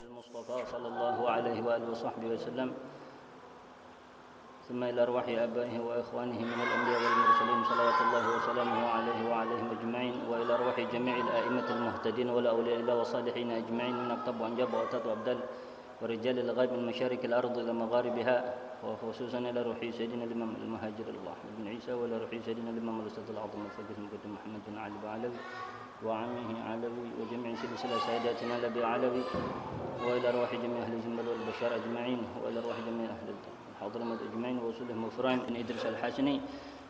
المصطفى صلى الله عليه وآله وصحبه وسلم ثم إلى أرواح آبائه وإخوانه من الأنبياء والمرسلين صلوات الله وسلامه عليه وعليهم أجمعين وإلى أرواح جميع الأئمة المهتدين والأولياء والصالحين أجمعين من أقطاب وأنجاب وأوتاد وأبدال ورجال الغيب من مشارق الأرض إلى مغاربها وخصوصا إلى روح سيدنا الإمام المهاجر الله بن عيسى وإلى روح سيدنا الإمام الأستاذ العظيم الفقيه المقدم محمد بن علي بعلوي وعمه علوي وجميع سلسلة ساداتنا لبي علوي وإلى أرواح جميع أهل الجمل والبشر أجمعين وإلى أرواح جميع أهل الحضرموت أجمعين ووصولهم وفراهم بن إدريس الحسني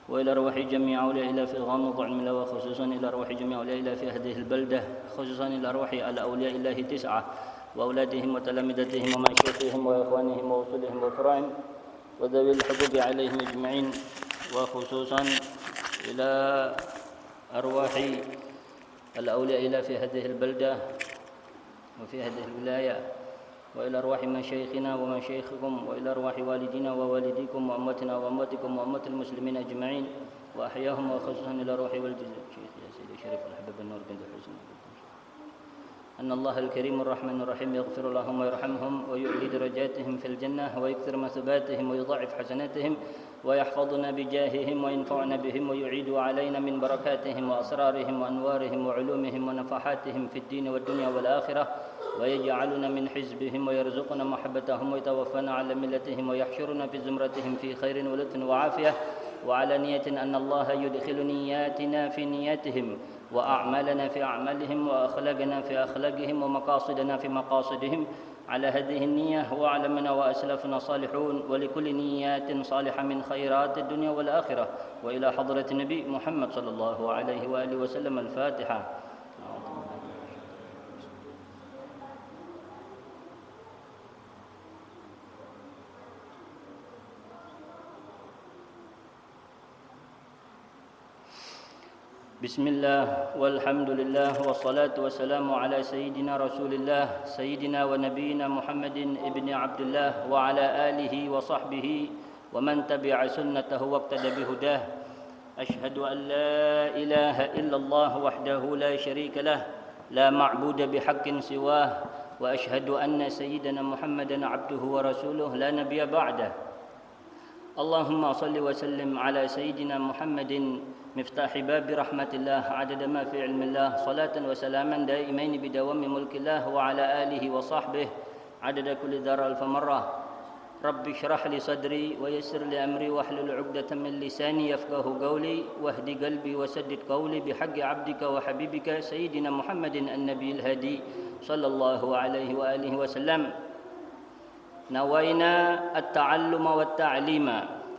وإلى أرواح جميع أولياء الله في غامض علم وخصوصا إلى أرواح جميع أولياء الله في هذه البلدة خصوصا إلى أرواح أولياء الله 9 وأولادهم وتلامذتهم ومشايخهم وإخوانهم ووصولهم وفراهم وذوي الحقوق عليهم أجمعين وخصوصا إلى أرواح الأولياء الله في هذه البلدة وفي هذه الولاية وإلى أرواح مشايخنا ومشايخكم وإلى أرواح والدينا ووالديكم وأمتنا وأمتكم وأمة المسلمين أجمعين وأحياهم وخصوصا إلى أرواح والدي الشيخ يا سيدي الشريف الحبيب النور بن الحسن أن الله الكريم الرحمن الرحيم يغفر لهم ويرحمهم ويعلي درجاتهم في الجنة ويكثر مثوباتهم ويضاعف حسناتهم ويحفظنا بجاههم وينفعنا بهم ويعيد علينا من بركاتهم وأسرارهم وأنوارهم وعلومهم ونفحاتهم في الدين والدنيا والآخرة ويجعلنا من حزبهم ويرزقنا محبتهم ويتوفانا على ملتهم ويحشرنا في زمرتهم في خير ولطف وعافية وعلى نية أن الله يدخل نياتنا في نياتهم وأعمالنا في أعمالهم وأخلاقنا في أخلاقهم ومقاصدنا في مقاصدهم على هذه النية وأعلمنا وأسلافنا صالحون ولكل نيات صالحة من خيرات الدنيا والآخرة وإلى حضرة النبي محمد صلى الله عليه وآله وسلم الفاتحة. بسم الله والحمد لله والصلاة والسلام على سيدنا رسول الله سيدنا ونبينا محمد ابن عبد الله وعلى آله وصحبه ومن تبع سنته واقتدى بهداه أشهد أن لا إله إلا الله وحده لا شريك له لا معبود بحق سواه وأشهد أن سيدنا محمدا عبده ورسوله لا نبي بعده اللهم صل وسلم على سيدنا محمد مفتاح باب رحمة الله عدد ما في علم الله صلاة وسلاما دائمين بدوام ملك الله وعلى آله وصحبه عدد كل ذرة ألف مرة رب اشرح لي صدري ويسر لي أمري واحلل عقدة من لساني يفقه قولي واهد قلبي وسدد قولي بحق عبدك وحبيبك سيدنا محمد النبي الهادي صلى الله عليه وآله وسلم نوينا التعلم والتعليم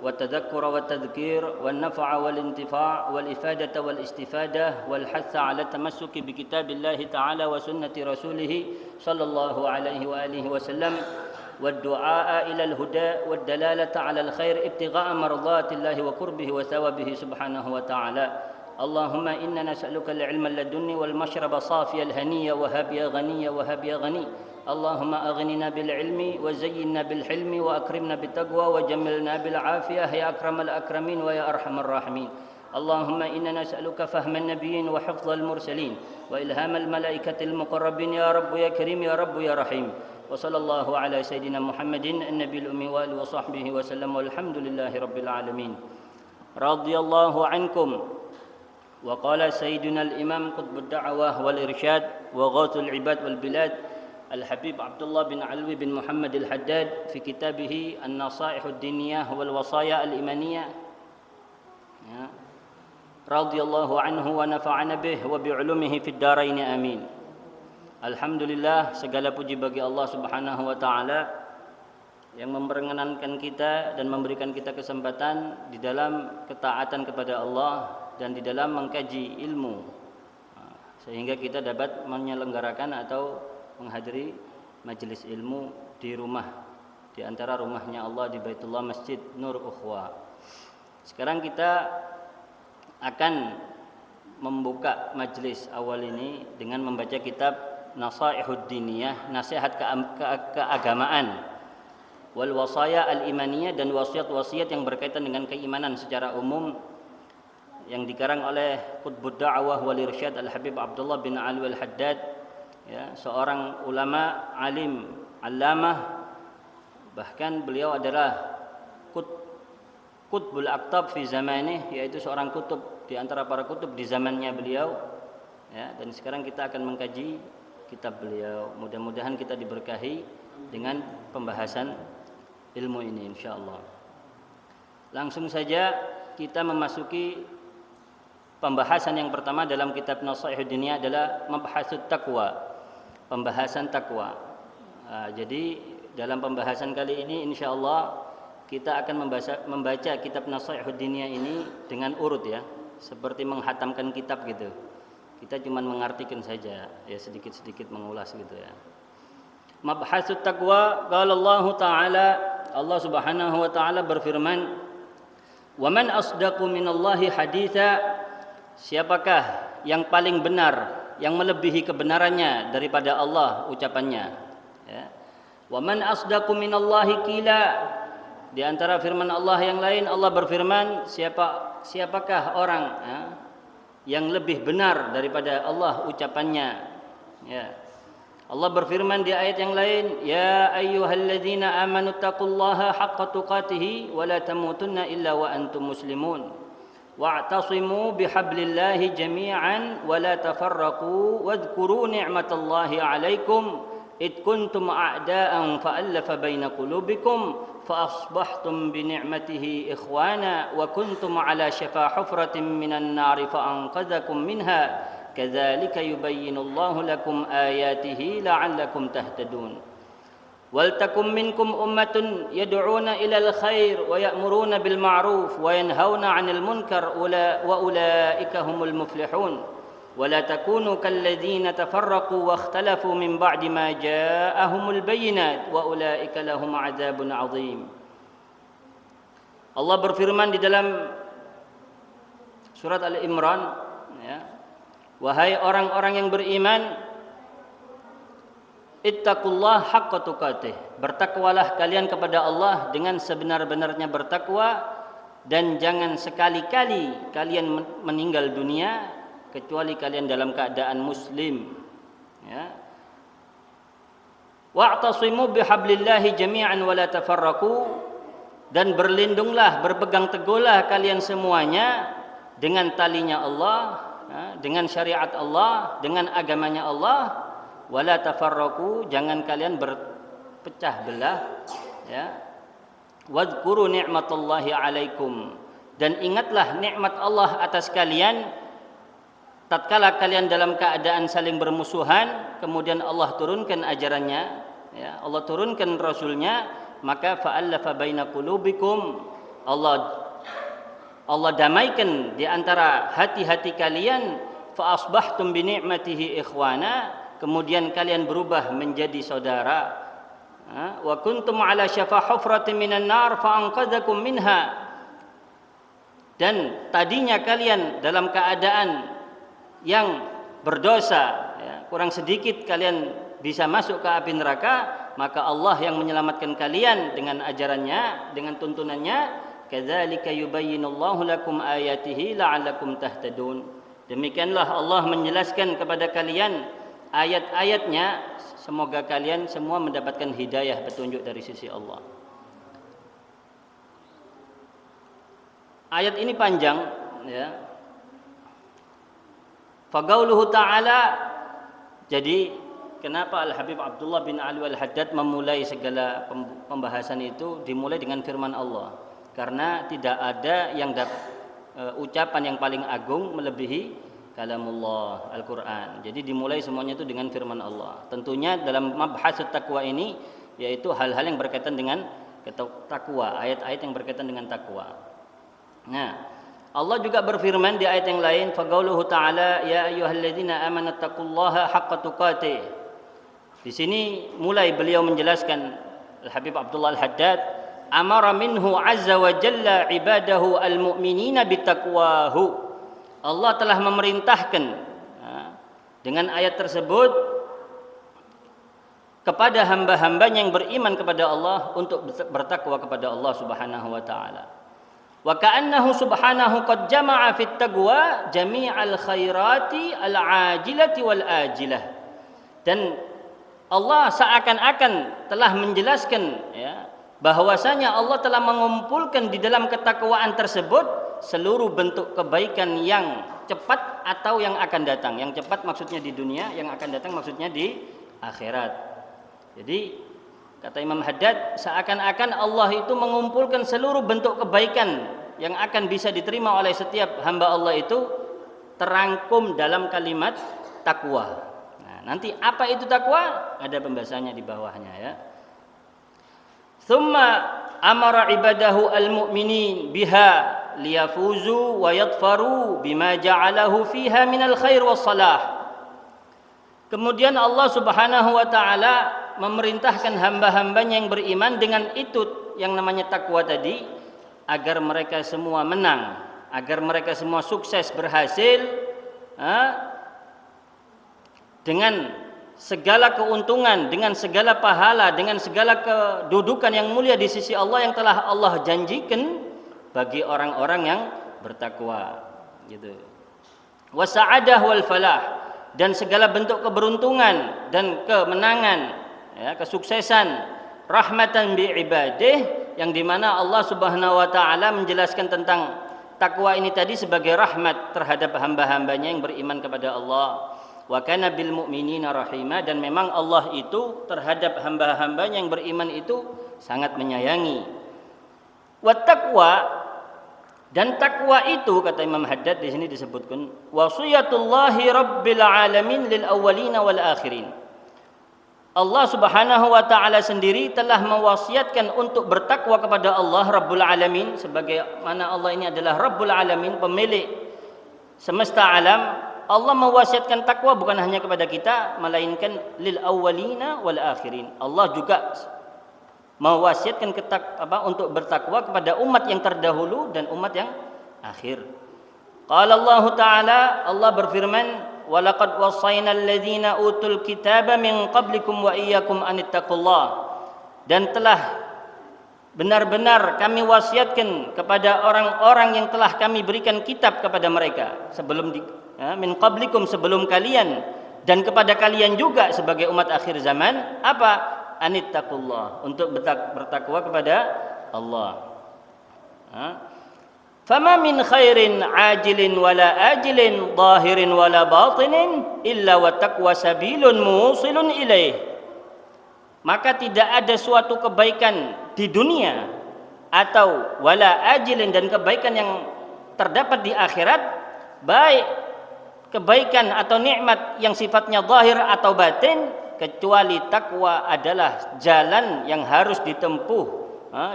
والتذكر والتذكير والنفع والانتفاع والإفادة والاستفادة والحث على التمسك بكتاب الله تعالى وسنة رسوله صلى الله عليه وآله وسلم والدعاء إلى الهدى والدلالة على الخير ابتغاء مرضات الله وقربه وثوابه سبحانه وتعالى اللهم إنا نسألك العلم اللدني والمشرب صافي الهنية وهب يا غني وهب يا غني اللهم أغننا بالعلم وزينا بالحلم وأكرمنا بالتقوى وجملنا بالعافية يا أكرم الأكرمين ويا أرحم الراحمين اللهم إنا نسألك فهم النبيين وحفظ المرسلين وإلهام الملائكة المقربين يا رب يا كريم يا رب يا رحيم وصلى الله على سيدنا محمد النبي الأمي وآله وصحبه وسلم والحمد لله رب العالمين رضي الله عنكم وقال سيدنا الإمام قطب الدعوة والإرشاد وغوث العباد والبلاد الحبيب عبد الله بن علوي بن محمد الحداد في كتابه النصائح الدينية والوصايا الإيمانية رضي الله عنه ونفعنا به وبعلومه في الدارين آمين. Alhamdulillah, segala puji bagi Allah Subhanahu wa taala yang memperkenankan kita dan memberikan kita kesempatan di dalam ketaatan kepada Allah dan di dalam mengkaji ilmu sehingga kita dapat menyelenggarakan atau menghadiri majelis ilmu di rumah di antara rumahnya Allah di Baitullah Masjid Nur Ukhwa. Sekarang kita akan membuka majelis awal ini dengan membaca kitab Nasaihud Diniyah, nasihat keagamaan, wal wasaya al-imaniyah dan wasiat-wasiat yang berkaitan dengan keimanan secara umum yang dikarang oleh Qutbud Da'wah wal Irsyad Al-Habib Abdullah bin Alwi Al-Haddad ya, seorang ulama alim, allamah, bahkan beliau adalah Qutbul Aqtab fi zamanih, yaitu seorang kutub di antara para kutub di zamannya beliau. Ya, dan sekarang kita akan mengkaji kitab beliau. Mudah-mudahan kita diberkahi dengan pembahasan ilmu ini insyaallah. Langsung saja kita memasuki pembahasan yang pertama dalam kitab Nasaihud Dunia adalah Mabhasut Taqwa. Pembahasan takwa. Jadi dalam pembahasan kali ini insyaallah kita akan membaca kitab Nasaihud Dunia ini dengan urut ya, seperti menghatamkan kitab gitu. Kita cuma mengartikan saja, ya sedikit-sedikit mengulas gitu ya. Mabhasut taqwa, qala Allah Ta'ala, Allah Subhanahu wa taala berfirman, "Wa man asdaqu minallahi haditsa?" Siapakah yang paling benar, yang melebihi kebenarannya daripada Allah ucapannya, ya. "Wa man asdaqu minallahi qila?" Di antara firman Allah yang lain, Allah berfirman, siapakah orang ya, yang lebih benar daripada Allah ucapannya, ya. Allah berfirman di ayat yang lain, "Ya ayyuhalladzina amanu taqullaha haqqa tuqatih wa la tamutunna illa wa antum muslimun. Wa'tasimu bihablillahi jami'an wa la tafarraqu wadhkuru ni'matallahi 'alaikum id kuntum a'da'an fa'alafa baina qulubikum فأصبحتم بنعمته إخوانا وكنتم على شفا حفرة من النار فأنقذكم منها كذلك يبين الله لكم آياته لعلكم تهتدون ولتكن منكم أمة يدعون إلى الخير ويأمرون بالمعروف وينهون عن المنكر وأولئك هم المفلحون ولا تكونوا كالذين تفرقوا واختلفوا من بعد ما جاءهم البينات وأولئك لهم عذاب عظيم." Allah berfirman di dalam surat Al-Imran, ya, "Wahai orang-orang yang beriman, ittaqullah haqqa tuqatih." Bertakwalah kalian kepada Allah dengan sebenar-benarnya bertakwa, dan jangan sekali-kali kalian meninggal dunia kecuali kalian dalam keadaan muslim, ya. Wa'tasimu bihablillahi jami'an wa la tafarraqu, dan berlindunglah, berpegang teguhlah kalian semuanya dengan talinya Allah, ya, dengan syariat Allah, dengan agamanya Allah. Wa la tafarraqu, jangan kalian berpecah belah, ya. Wadhkuru ni'matallahi 'alaikum, dan ingatlah nikmat Allah atas kalian tatkala kalian dalam keadaan saling bermusuhan, kemudian Allah turunkan ajarannya, ya, Allah turunkan Rasulnya, maka fa'alafa baina qulubikum, Allah damaikan di antara hati-hati kalian, fa asbahtum bi ni'matihi ikhwana, kemudian kalian berubah menjadi saudara, wa kuntum ala syafa hufratin minan nar fa anqadzakum minha, dan tadinya kalian dalam keadaan yang berdosa, ya, kurang sedikit kalian bisa masuk ke api neraka, maka Allah yang menyelamatkan kalian dengan ajarannya, dengan tuntunannya. Kadzalika yubayyinullahu lakum ayatihi la'allakum tahtadun. Demikianlah Allah menjelaskan kepada kalian ayat-ayatnya, semoga kalian semua mendapatkan hidayah, petunjuk dari sisi Allah. Ayat ini panjang, ya. Faqauluhu ta'ala, jadi kenapa Al-Habib Abdullah bin Ali Al-Haddad memulai segala pembahasan itu dimulai dengan firman Allah? Karena tidak ada yang ucapan yang paling agung melebihi kalamullah, Al-Quran. Jadi dimulai semuanya itu dengan firman Allah. Tentunya dalam mabhasut taqwa ini, yaitu hal-hal yang berkaitan dengan takwa, ayat-ayat yang berkaitan dengan takwa. Nah, Allah juga berfirman di ayat yang lain, faqauluhu ta'ala, ya ayyuhalladzina amanu taqullaha haqqa tuqatih. Di sini mulai beliau menjelaskan, Al-Habib Abdullah Al-Haddad, amara minhu azza wa jalla ibadahu al-mu'minina bitaqwahu. Allah telah memerintahkan dengan ayat tersebut kepada hamba-hambanya yang beriman kepada Allah untuk bertakwa kepada Allah Subhanahu wa taala. Wa ka'annahu subhanahu qad jama'a fit taqwa jami'al khairati al-ajilati wal ajilah. Dan Allah seakan-akan telah menjelaskan ya, bahwasanya Allah telah mengumpulkan di dalam ketakwaan tersebut seluruh bentuk kebaikan yang cepat atau yang akan datang. Yang cepat maksudnya di dunia, yang akan datang maksudnya di akhirat. Jadi kata Imam Haddad, seakan-akan Allah itu mengumpulkan seluruh bentuk kebaikan yang akan bisa diterima oleh setiap hamba Allah itu terangkum dalam kalimat takwa. Nanti apa itu takwa? Ada pembahasannya di bawahnya ya. Tsumma amara ibadahu al-mu'minin biha liyafuzu wa yadfaru bima ja'alahu fiha minal khair was salah. Kemudian Allah Subhanahu wa taala memerintahkan hamba-hambanya yang beriman dengan itu yang namanya takwa tadi agar mereka semua menang, agar mereka semua sukses berhasil dengan segala keuntungan, dengan segala pahala, dengan segala kedudukan yang mulia di sisi Allah yang telah Allah janjikan bagi orang-orang yang bertakwa gitu. Wasa'adah wal falah, dan segala bentuk keberuntungan dan kemenangan ya, kesuksesan, rahmatan bi ibadih, yang dimana Allah Subhanahu wa taala menjelaskan tentang takwa ini tadi sebagai rahmat terhadap hamba-hambanya yang beriman kepada Allah. Wa kana bil mu'minina rahima, dan memang Allah itu terhadap hamba-hambanya yang beriman itu sangat menyayangi. Wa taqwa, dan takwa itu kata Imam Haddad di sini disebutkan wasiyatullahi rabbil alamin lil awwalina wal akhirin. Allah Subhanahu wa taala sendiri telah mewasiatkan untuk bertakwa kepada Allah Rabbul Alamin, sebagaimana Allah ini adalah Rabbul Alamin, pemilik semesta alam. Allah mewasiatkan takwa bukan hanya kepada kita, melainkan lil awwalina wal akhirin. Allah juga mewasiatkan untuk bertakwa kepada umat yang terdahulu dan umat yang akhir. Qala Allah Ta'ala, Allah berfirman, wa laqad wassayna alladhina utul kitaba min qablikum wa iyyakum anittaqullah. Dan telah benar-benar kami wasiatkan kepada orang-orang yang telah kami berikan kitab kepada mereka sebelum min qablikum, sebelum kalian, dan kepada kalian juga sebagai umat akhir zaman, apa? Anittaqullah, untuk bertakwa kepada Allah. Fama min khairin ajilin wala ajilin, zahirin wala batinin, illa wa taqwa sabilun musilun ilaih. Maka tidak ada suatu kebaikan di dunia atau wala ajilin, dan kebaikan yang terdapat di akhirat, baik kebaikan atau nikmat yang sifatnya zahir atau batin, kecuali takwa adalah jalan yang harus ditempuh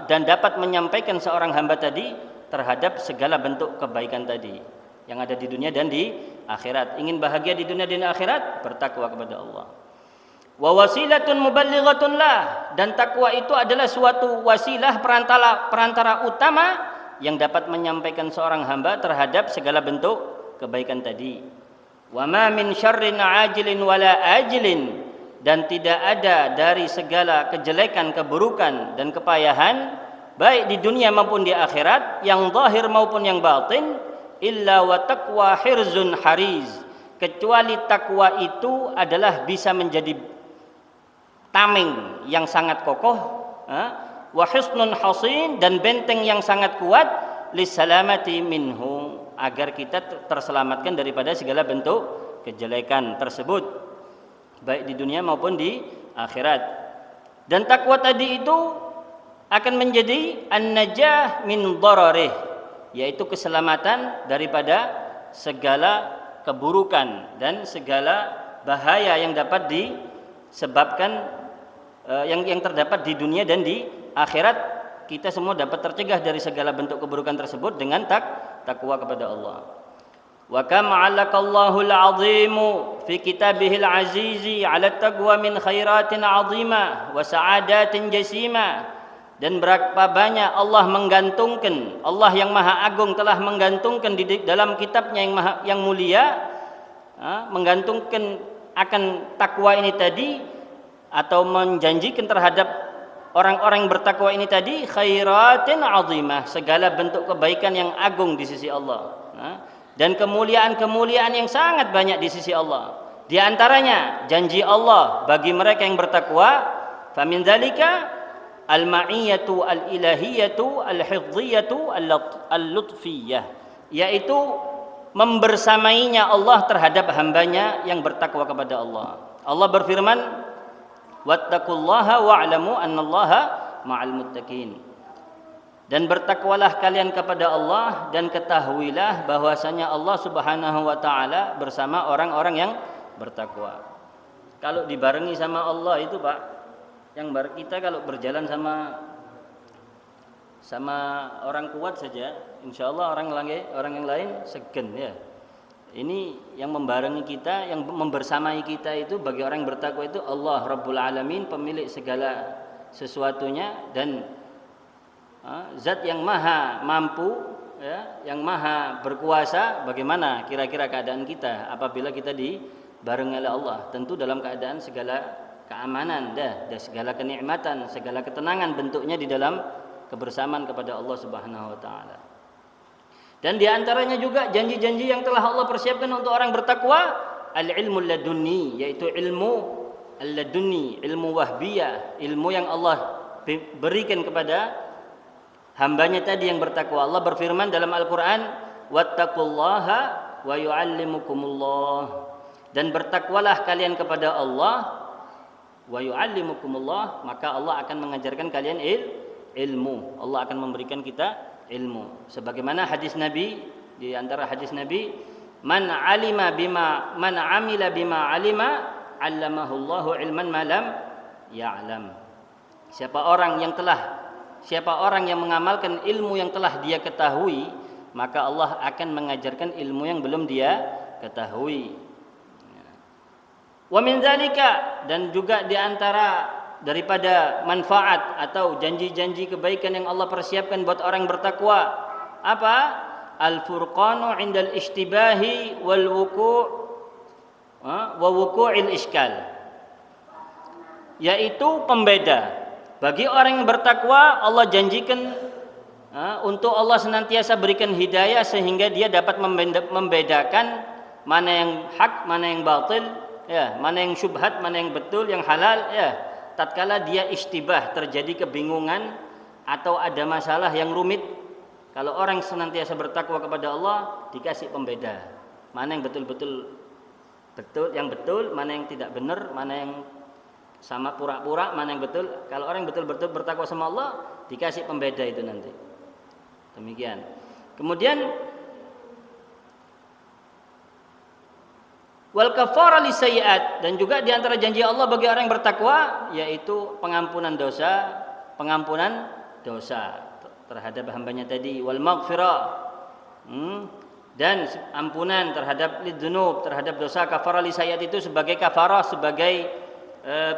dan dapat menyampaikan seorang hamba tadi terhadap segala bentuk kebaikan tadi yang ada di dunia dan di akhirat. Ingin bahagia di dunia dan di akhirat, bertakwa kepada Allah. Wa wasilatun muballighatun lah, dan takwa itu adalah suatu wasilah, perantara utama yang dapat menyampaikan seorang hamba terhadap segala bentuk kebaikan tadi. Wa ma min syarrin ajilin wala ajilin, dan tidak ada dari segala kejelekan, keburukan dan kepayahan baik di dunia maupun di akhirat, yang zahir maupun yang batin, illa wa taqwa hirzun hariz, kecuali takwa itu adalah bisa menjadi tameng yang sangat kokoh, wa hisnun hasin, dan benteng yang sangat kuat, lisalamati minhu, agar kita terselamatkan daripada segala bentuk kejelekan tersebut baik di dunia maupun di akhirat. Dan takwa tadi itu akan menjadi an-najah min dararih, yaitu keselamatan daripada segala keburukan dan segala bahaya yang dapat disebabkan yang terdapat di dunia dan di akhirat. Kita semua dapat tercegah dari segala bentuk keburukan tersebut dengan takwa kepada Allah. Wa kam 'alaqallahu al-'azimu fi kitabihil 'azizi 'ala taqwa min khairatin 'azimah wa sa'adatin jasima. Dan berapa banyak Allah menggantungkan, Allah yang Maha Agung telah menggantungkan di dalam kitabnya yang mulia, menggantungkan akan takwa ini tadi, atau menjanjikan terhadap orang-orang yang bertakwa ini tadi, khairatin azimah, segala bentuk kebaikan yang agung di sisi Allah, dan kemuliaan-kemuliaan yang sangat banyak di sisi Allah. Di antaranya janji Allah bagi mereka yang bertakwa, famin dzalika al-ma'iyatu al-ilahiyatu al-hifdhiyatu al-lutfiyah, yaitu membersamainya Allah terhadap hambanya yang bertakwa kepada Allah. Allah berfirman, wattaqullaha wa'lamu annallaha ma'al muttaqin. Dan bertakwalah kalian kepada Allah dan ketahuilah bahwasanya Allah Subhanahu wa taala bersama orang-orang yang bertakwa. Kalau dibarengi sama Allah itu, Pak, yang kita kalau berjalan sama orang kuat saja, insya Allah orang yang lain segen ya. Ini yang membarengi kita, yang membersamai kita itu bagi orang yang bertakwa itu Allah Rabbul Alamin, pemilik segala sesuatunya dan zat yang maha mampu ya, yang maha berkuasa. Bagaimana kira-kira keadaan kita apabila kita dibarengi oleh Allah? Tentu dalam keadaan segala keamanan dan segala kenikmatan, segala ketenangan bentuknya di dalam kebersamaan kepada Allah Subhanahu wa taala. Dan di antaranya juga janji-janji yang telah Allah persiapkan untuk orang bertakwa, al-ilmu ladunni, yaitu ilmu al-ladunni, ilmu wahbiyah, ilmu yang Allah berikan kepada hambanya tadi yang bertakwa. Allah berfirman dalam Al-Qur'an, wattaqullaha wa yu'allimukumullah. Dan bertakwalah kalian kepada Allah, wa yu'allimukumullah, maka Allah akan mengajarkan kalian ilmu. Allah akan memberikan kita ilmu. Sebagaimana hadis Nabi, di antara hadis Nabi, man amila bima alima, 'allamahu Allahu ilman ma lam ya'lam. Siapa orang yang mengamalkan ilmu yang telah dia ketahui, maka Allah akan mengajarkan ilmu yang belum dia ketahui. Wa min dzalika, dan juga di antara daripada manfaat atau janji-janji kebaikan yang Allah persiapkan buat orang bertakwa, apa? Al-furqanu 'indal ishtibahi wal wuqu'il iskal, yaitu pembeda. Bagi orang yang bertakwa, Allah janjikan untuk Allah senantiasa berikan hidayah sehingga dia dapat membedakan mana yang hak, mana yang batil, ya, mana yang syubhat, mana yang betul, yang halal, ya. Tatkala dia istibah, terjadi kebingungan atau ada masalah yang rumit, kalau orang senantiasa bertakwa kepada Allah, dikasih pembeda. Mana yang betul-betul yang betul, mana yang tidak benar, mana yang sama pura-pura, mana yang betul. Kalau orang betul-betul bertakwa sama Allah, dikasih pembeda itu nanti. Demikian. Kemudian wal kafara lisayyi'at, dan juga di antara janji Allah bagi orang yang bertakwa yaitu pengampunan dosa terhadap hambanya tadi, wal maghfirah, dan ampunan terhadap lidzunub, terhadap dosa. Kafara lisayyi'at itu sebagai kafarah, sebagai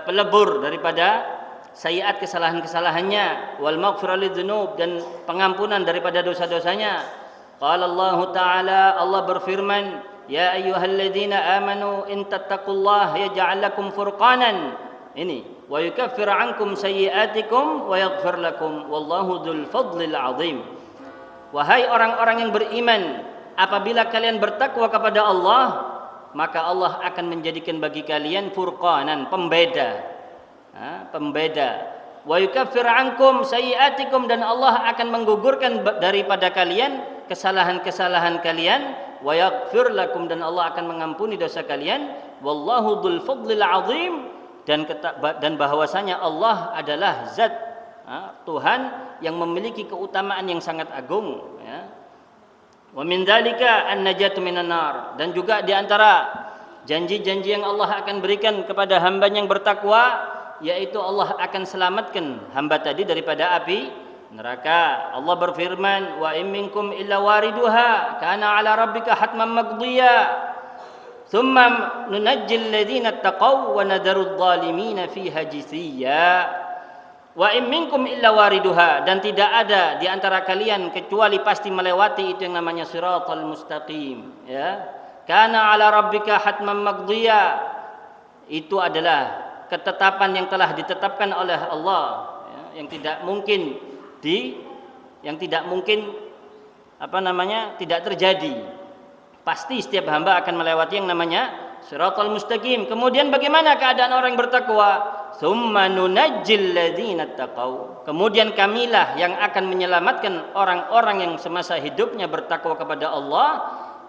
pelebur daripada sayyi'at, kesalahan-kesalahannya, wal maghfirah lidzunub, dan pengampunan daripada dosa-dosanya. Qala Allah Ta'ala, Allah berfirman, ya ayyuhalladzina amanu in tattaqullaha yaj'al lakum furqanan, ini, wa yukaffir 'ankum sayyi'atikum wa yaghfir lakum wallahu dzul fadlil 'adzim. Wahai orang-orang yang beriman, apabila kalian bertakwa kepada Allah, maka Allah akan menjadikan bagi kalian furqanan, pembeda. Wa yukaffir 'ankum sayyi'atikum, dan Allah akan menggugurkan daripada kalian kesalahan-kesalahan kalian. Wa yaghfir lakum, dan Allah akan mengampuni dosa kalian. Wallahu dzul fadlil 'adzim, dan bahwasanya Allah adalah zat Tuhan yang memiliki keutamaan yang sangat agung, ya. Wa min dzalika an-najatu minan nar, dan juga di antara janji-janji yang Allah akan berikan kepada hambanya yang bertakwa, yaitu Allah akan selamatkan hamba tadi daripada api neraka. Allah berfirman, wa in minkum illa wariduha kana 'ala rabbika hatman maqdiya thumma nunajjil ladzina taqaw wa nadharudz zalimina fiha jithiya. Wa in minkum illa wariduha, dan tidak ada di antara kalian kecuali pasti melewati itu yang namanya siratal mustaqim, ya. Kana 'ala rabbika hatman maqdiya, itu adalah ketetapan yang telah ditetapkan oleh Allah, ya, yang tidak mungkin tidak terjadi. Pasti setiap hamba akan melewati yang namanya siratal mustaqim. Kemudian bagaimana keadaan orang yang bertakwa? Tsumma nunajjil ladzina taqau. Kemudian kamilah yang akan menyelamatkan orang-orang yang semasa hidupnya bertakwa kepada Allah.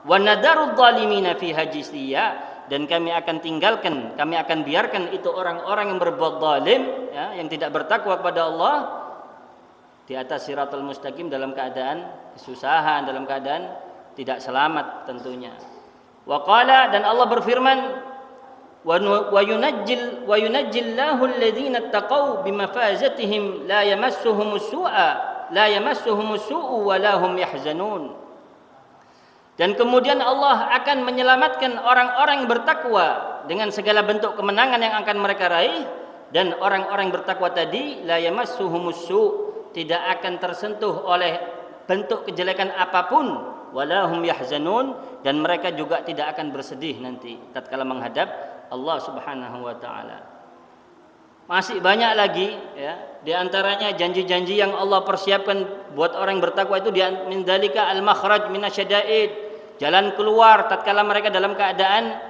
Wa nadarudz zalimina fiha jisiyya, dan kami akan tinggalkan, kami akan biarkan itu orang-orang yang berbuat zalim, ya, yang tidak bertakwa kepada Allah di atas siratal mustaqim dalam keadaan kesusahan, dalam keadaan tidak selamat tentunya. Wa qala, dan Allah berfirman, wa yunajjillahu alladhina taqaw bimafazatihim la yamassuhumus su'u wa la hum yahzanun. Dan kemudian Allah akan menyelamatkan orang-orang yang bertakwa dengan segala bentuk kemenangan yang akan mereka raih, dan orang-orang bertakwa tadi la yamassuhumus su', tidak akan tersentuh oleh bentuk kejelekan apapun, walahum yahzanun, dan mereka juga tidak akan bersedih nanti tatkala menghadap Allah Subhanahu wa taala. Masih banyak lagi, ya, di antaranya janji-janji yang Allah persiapkan buat orang bertakwa itu, min dzalika al-makhraj minasyada'id, jalan keluar tatkala mereka dalam keadaan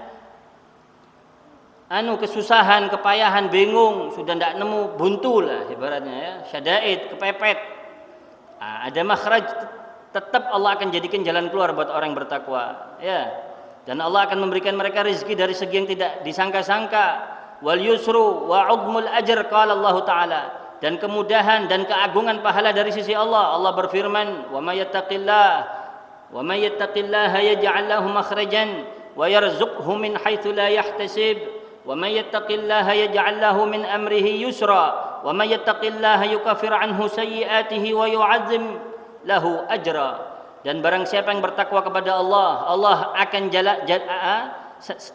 kesusahan, kepayahan, bingung, sudah tidak nemu, buntu lah ibaratnya, ya, syada'id, kepepet. Ada makhraj, tetap Allah akan jadikan jalan keluar buat orang yang bertakwa, ya. Dan Allah akan memberikan mereka rezeki dari segi yang tidak disangka-sangka. Wal yusru wa 'udmul ajr, qala Allah taala, dan kemudahan dan keagungan pahala dari sisi Allah. Allah berfirman, wa may yattaqillaha yaj'al lahu makhrajan wa yarzuqhu min haitsu la yahtasib, wa may yattaqillaha yaj'al lahu min amrihi yusra, wa may yattaqillaha yukaffir anhu sayyi'atihi wa yu'azzim lahu ajra. Dan barang siapa yang bertakwa kepada Allah, Allah akan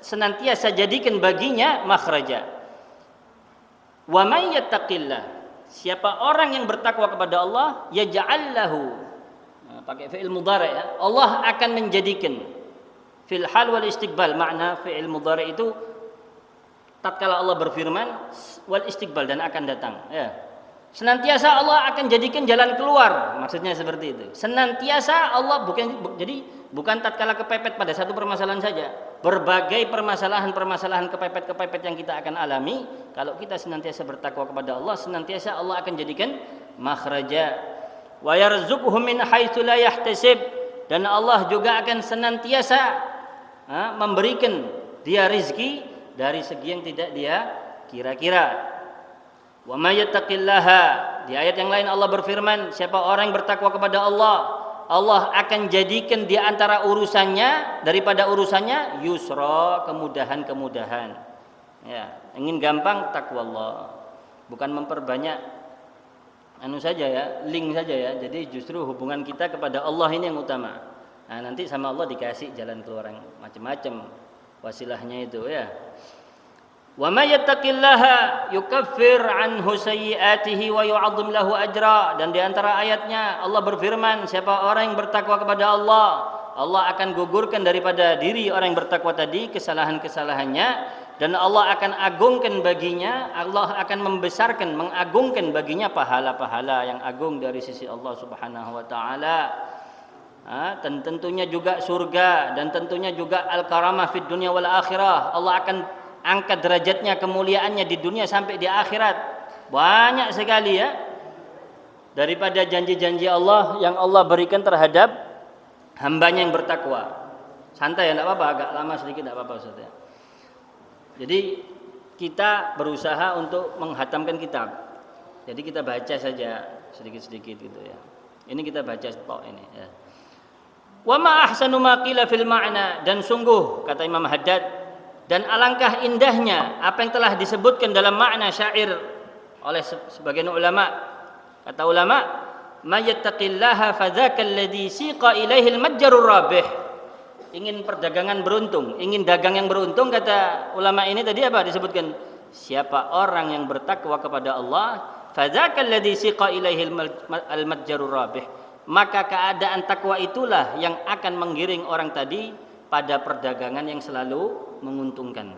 senantiasa jadikan baginya makhraja. Wa may yattaqillah, siapa orang yang bertakwa kepada Allah, yaj'al lahu, pakai fi'il mudhari', ya, Allah akan menjadikan, fil hal wal istiqbal, makna fi'il mudhari' itu tatkala Allah berfirman, wal istiqbal, dan akan datang, ya. Senantiasa Allah akan jadikan jalan keluar, maksudnya seperti itu. Senantiasa Allah bukan tatkala kepepet pada satu permasalahan saja. Berbagai permasalahan kepepet yang kita akan alami, kalau kita senantiasa bertakwa kepada Allah, senantiasa Allah akan jadikan makhraja. Wa yarzuqhu min haitsu la yahtasib, dan Allah juga akan senantiasa memberikan dia rizki dari segi yang tidak dia kira-kira. Wa may yattaqillaha, di ayat yang lain Allah berfirman, siapa orang yang bertakwa kepada Allah, Allah akan jadikan di antara urusannya, daripada urusannya, yusra, kemudahan-kemudahan. Ya, ingin gampang takwa Allah, bukan memperbanyak saja, ya, link saja, ya. Jadi justru hubungan kita kepada Allah ini yang utama. Nah, nanti sama Allah dikasih jalan keluar yang macam-macam wasilahnya itu, ya. Wa may yattaqillaha yukaffir anhu sayyi'atihi wa yu'azzim lahu ajra, dan di antara ayatnya Allah berfirman, siapa orang yang bertakwa kepada Allah, Allah akan gugurkan daripada diri orang yang bertakwa tadi kesalahan-kesalahannya, dan Allah akan agungkan baginya, Allah akan membesarkan, mengagungkan baginya pahala-pahala yang agung dari sisi Allah Subhanahu wa taala. Dan tentunya juga surga, dan tentunya juga al-karamah fid dunya wal akhirah. Allah akan angkat derajatnya, kemuliaannya di dunia sampai di akhirat. Banyak sekali, ya, daripada janji-janji Allah yang Allah berikan terhadap hambanya yang bertakwa. Santai, ya, tidak apa-apa, agak lama sedikit tidak apa-apa, Ustaz, ya. Jadi kita berusaha untuk menghatamkan kitab. Jadi kita baca saja sedikit-sedikit gitu, ya. Ini kita baca stok ini, ya. Wa ma ahsanu ma qila fil ma'na, dan sungguh kata Imam Haddad, dan alangkah indahnya apa yang telah disebutkan dalam makna syair oleh sebagian ulama. Kata ulama, may yattaqillaha fadzakal ladzi siqa ilaihi al-matjarur rabih. Ingin perdagangan beruntung, ingin dagang yang beruntung, kata ulama ini tadi apa disebutkan? Siapa orang yang bertakwa kepada Allah, fadzakal ladzi siqa ilaihi al-matjarur rabih, maka keadaan takwa itulah yang akan menggiring orang tadi pada perdagangan yang selalu menguntungkan.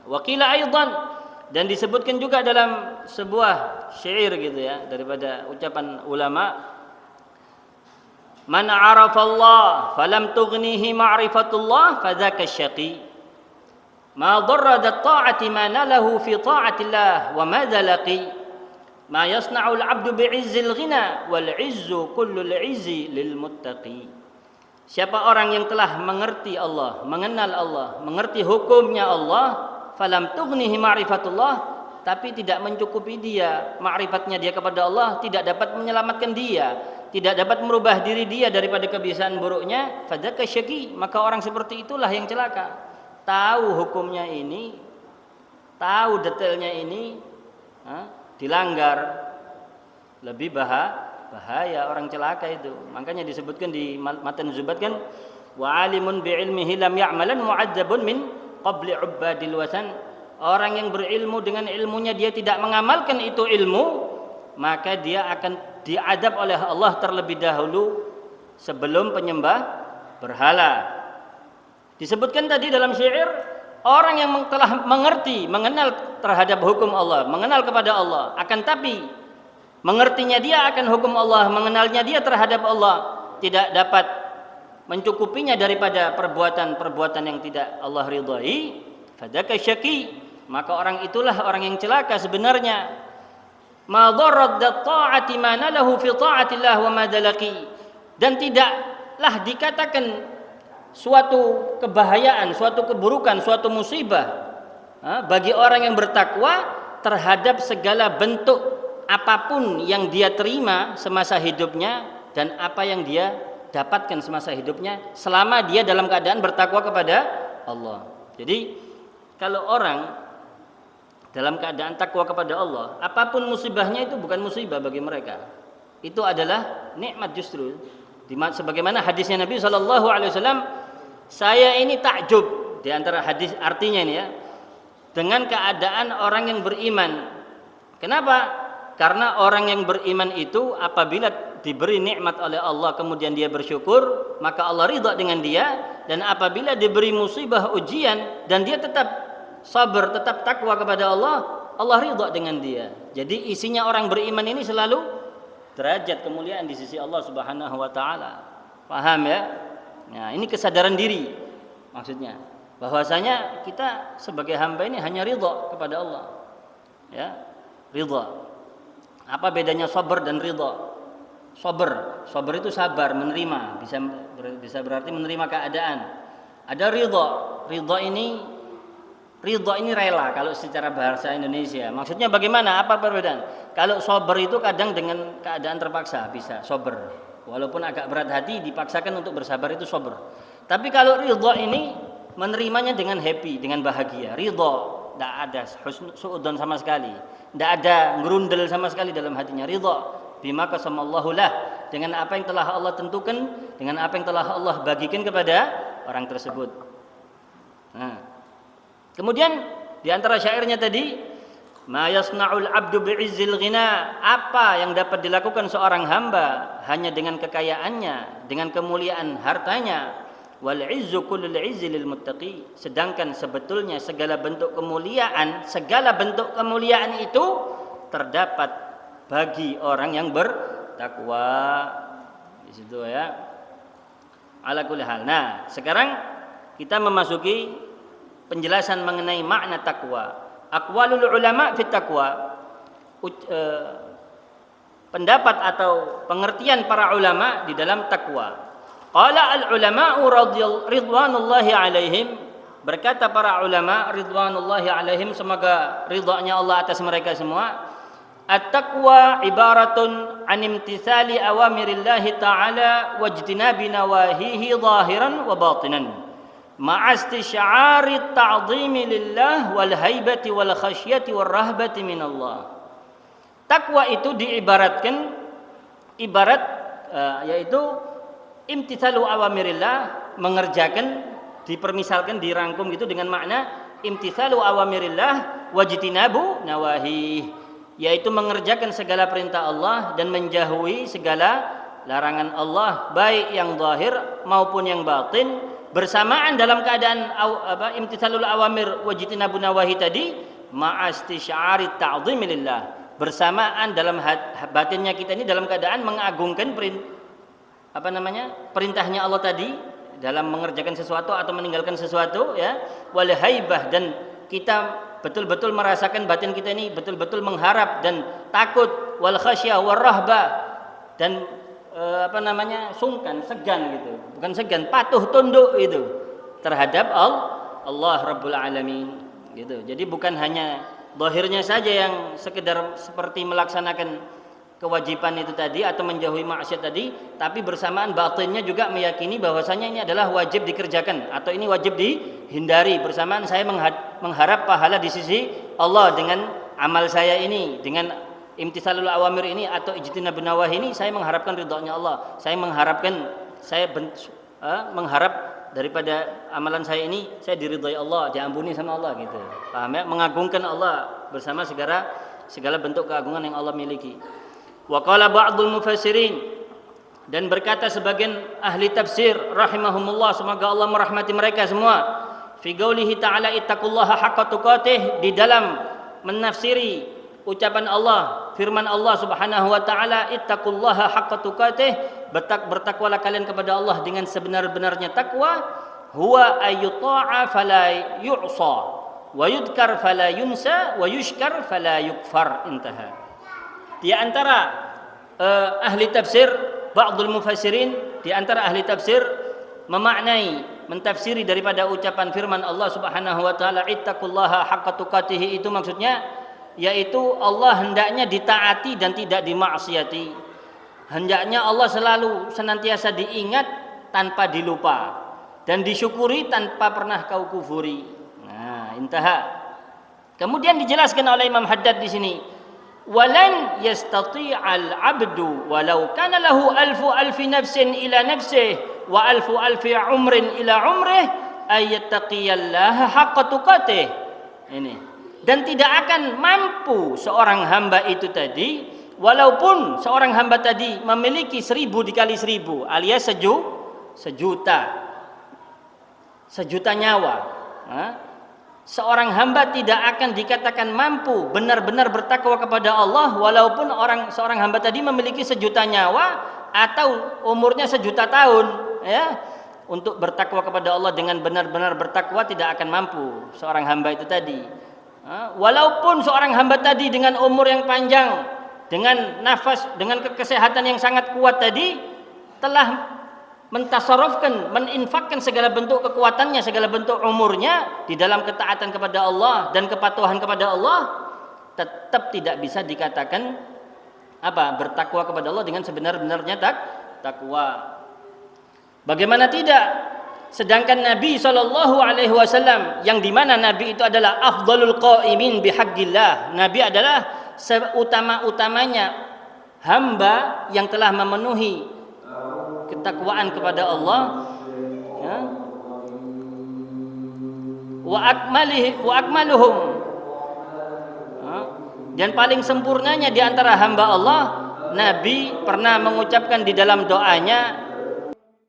Wakila aidan, dan disebutkan juga dalam sebuah syair gitu, ya, daripada ucapan ulama, man arafa Allah falam tughnihi ma'rifatullah fadzaka syaqi. ma darra ta'ati ma nalahu fi ta'atillah wa madza laqi ma yasna'ul 'abdu bi'izzil ghina wal 'izzu kullul 'izzi lil muttaqi. Siapa orang yang telah mengerti Allah, mengenal Allah, mengerti hukumnya Allah, falam tughnihi ma'rifatullah, tapi tidak mencukupi dia ma'rifatnya dia kepada Allah, tidak dapat menyelamatkan dia, tidak dapat merubah diri dia daripada kebiasaan buruknya, fadzaka syaqi, maka orang seperti itulah yang celaka. Tahu hukumnya ini, tahu detailnya ini, dilanggar, lebih bahaya orang celaka itu. Makanya disebutkan di matan Zubat kan, wa alimun bi ilmihi lam ya'malan mu'adzabun min qabli ubadil wasan. Orang yang berilmu dengan ilmunya dia tidak mengamalkan itu ilmu, maka dia akan diadab oleh Allah terlebih dahulu sebelum penyembah berhala. Disebutkan tadi dalam syair, orang yang telah mengerti, mengenal terhadap hukum Allah, mengenal kepada Allah, akan tapi mengertinya dia akan hukum Allah, mengenalnya dia terhadap Allah, tidak dapat mencukupinya daripada perbuatan-perbuatan yang tidak Allah ridhai, fadzaka syaqi, maka orang itulah orang yang celaka sebenarnya. Ma darrat ta'ati ma nalahu fi ta'atillah wa ma dalaqi, dan tidaklah dikatakan suatu kebahayaan, suatu keburukan, suatu musibah bagi orang yang bertakwa terhadap segala bentuk apapun yang dia terima semasa hidupnya dan apa yang dia dapatkan semasa hidupnya selama dia dalam keadaan bertakwa kepada Allah. Jadi kalau orang dalam keadaan takwa kepada Allah, apapun musibahnya itu bukan musibah bagi mereka, itu adalah nikmat justru. Sebagaimana hadisnya Nabi SAW, saya ini takjub, di antara hadis artinya ini ya, dengan keadaan orang yang beriman. Kenapa? Karena orang yang beriman itu apabila diberi nikmat oleh Allah kemudian dia bersyukur, maka Allah ridha dengan dia. Dan apabila diberi musibah ujian dan dia tetap sabar, tetap takwa kepada Allah, Allah ridha dengan dia. Jadi isinya orang beriman ini selalu derajat kemuliaan di sisi Allah Subhanahu wa taala. Paham ya? Nah, ini kesadaran diri maksudnya. Bahwasanya kita sebagai hamba ini hanya ridha kepada Allah. Ya, ridha. Apa bedanya sabar dan ridha? Sabar itu sabar, menerima, bisa berarti menerima keadaan. Ada ridha. Ridha ini rela kalau secara bahasa Indonesia. Maksudnya bagaimana? Apa perbedaan? Kalau sabar itu kadang dengan keadaan terpaksa bisa sabar. Walaupun agak berat hati dipaksakan untuk bersabar itu sabar. Tapi kalau ridha ini menerimanya dengan happy, dengan bahagia. Ridha, tidak ada suudzon sama sekali. Tidak ada ngerundel sama sekali dalam hatinya. Ridha bima qasamallahu lah, dengan apa yang telah Allah tentukan, dengan apa yang telah Allah bagikan kepada orang tersebut. Nah, kemudian di antara syairnya tadi, ma yasna'ul 'abdu bi'izzil ghina, apa yang dapat dilakukan seorang hamba hanya dengan kekayaannya, dengan kemuliaan hartanya. Wal 'izzu kullul 'izzi lil muttaqi, sedangkan sebetulnya segala bentuk kemuliaan itu terdapat bagi orang yang bertakwa. Di situ ya. Ala kulli hal. Nah, sekarang kita memasuki penjelasan mengenai makna takwa. Aqwalul ulama fit taqwa. Pendapat atau pengertian para ulama di dalam takwa. Qala al ulama'u ridwanullahi alaihim, berkata para ulama ridwanullahi alaihim, semoga ridha-Nya Allah atas mereka semua. At-taqwa ibaratun an imtithali awamirillahi ta'ala wajtinabi nawahihi zahiran wa batinan ma'a istisy'ari ta'dhimi lillah wal haibati wal khasyati wal rahbati minallah. Takwa itu diibaratkan yaitu imtithalu awamirillah, mengerjakan, dipermisalkan, dirangkum gitu dengan makna imtithalu awamirillah wajtinabu nawahi, yaitu mengerjakan segala perintah Allah dan menjauhi segala larangan Allah, baik yang zahir maupun yang batin, bersamaan dalam keadaan imtithalul awamir wajtinabu nawahi tadi ma'astisy'ari ta'dhimi lillah, bersamaan dalam batinnya kita ini dalam keadaan mengagungkan perintahnya Allah tadi, dalam mengerjakan sesuatu atau meninggalkan sesuatu, ya. Wal haibah, dan kita betul-betul merasakan batin kita ini betul-betul mengharap dan takut. Wal khasyah war rahbah, dan sungkan, segan gitu. Bukan segan, patuh tunduk itu terhadap Allah Rabbul Alamin gitu. Jadi bukan hanya zahirnya saja yang sekedar seperti melaksanakan kewajiban itu tadi atau menjauhi maksiat tadi, tapi bersamaan batinnya juga meyakini bahwasanya ini adalah wajib dikerjakan atau ini wajib dihindari. Bersamaan saya mengharap pahala di sisi Allah dengan amal saya ini, dengan imtithalul awamir ini atau ijtinabun nawahi ini, saya mengharapkan ridhonya Allah. Saya mengharap daripada amalan saya ini saya diridhai Allah, diampuni sama Allah gitu. Paham ya? Mengagungkan Allah bersama segala bentuk keagungan yang Allah miliki. Wa qala ba'dul mufassirin, dan berkata sebagian ahli tafsir rahimahumullah, semoga Allah merahmati mereka semua, fi qaulihi ta'ala ittaqullaha haqqa tuqatih, di dalam menafsiri ucapan Allah, firman Allah Subhanahu wa taala, ittaqullaha haqqa tuqatih, bertakwalah kalian kepada Allah dengan sebenar-benarnya takwa, huwa ayyuta'a fala yu'sa wa yudkar fala yunsa wa yushkar fala yukfar. Intaha. Di antara ahli tafsir, ba'dul mufassirin, di antara ahli tafsir memaknai, mentafsiri daripada ucapan firman Allah Subhanahu wa taala ittaqullaha haqqa tuqatih, itu maksudnya yaitu Allah hendaknya ditaati dan tidak dimaksiati. Hendaknya Allah selalu senantiasa diingat tanpa dilupa dan disyukuri tanpa pernah kau kufuri. Nah, intaha. Kemudian dijelaskan oleh Imam Haddad di sini, walan yastati'al 'abdu walau kana lahu alfi nafsin ila nafsihi wa alfi umrin ila umrihi ayattaqiyallaha haqqa tuqatih. Ini, dan tidak akan mampu seorang hamba itu tadi, walaupun seorang hamba tadi memiliki 1000 dikali 1000 alias sejuta nyawa. Seorang hamba tidak akan dikatakan mampu benar-benar bertakwa kepada Allah walaupun seorang hamba tadi memiliki 1.000.000 nyawa atau umurnya 1.000.000 tahun, ya. Untuk bertakwa kepada Allah dengan benar-benar bertakwa tidak akan mampu seorang hamba itu tadi. Walaupun seorang hamba tadi dengan umur yang panjang, dengan nafas, dengan kesehatan yang sangat kuat tadi, telah mentasarrufkan, meninfakkan segala bentuk kekuatannya, segala bentuk umurnya di dalam ketaatan kepada Allah dan kepatuhan kepada Allah, tetap tidak bisa dikatakan bertakwa kepada Allah dengan sebenar-benarnya takwa. Bagaimana tidak? Sedangkan Nabi SAW, yang dimana Nabi itu adalah afdalul qaimin bihaqqillah, Nabi adalah seutama-utamanya hamba yang telah memenuhi ketakwaan kepada Allah, ya. Wa akmaluhum, dan paling sempurnanya di antara hamba Allah. Nabi pernah mengucapkan di dalam doanya,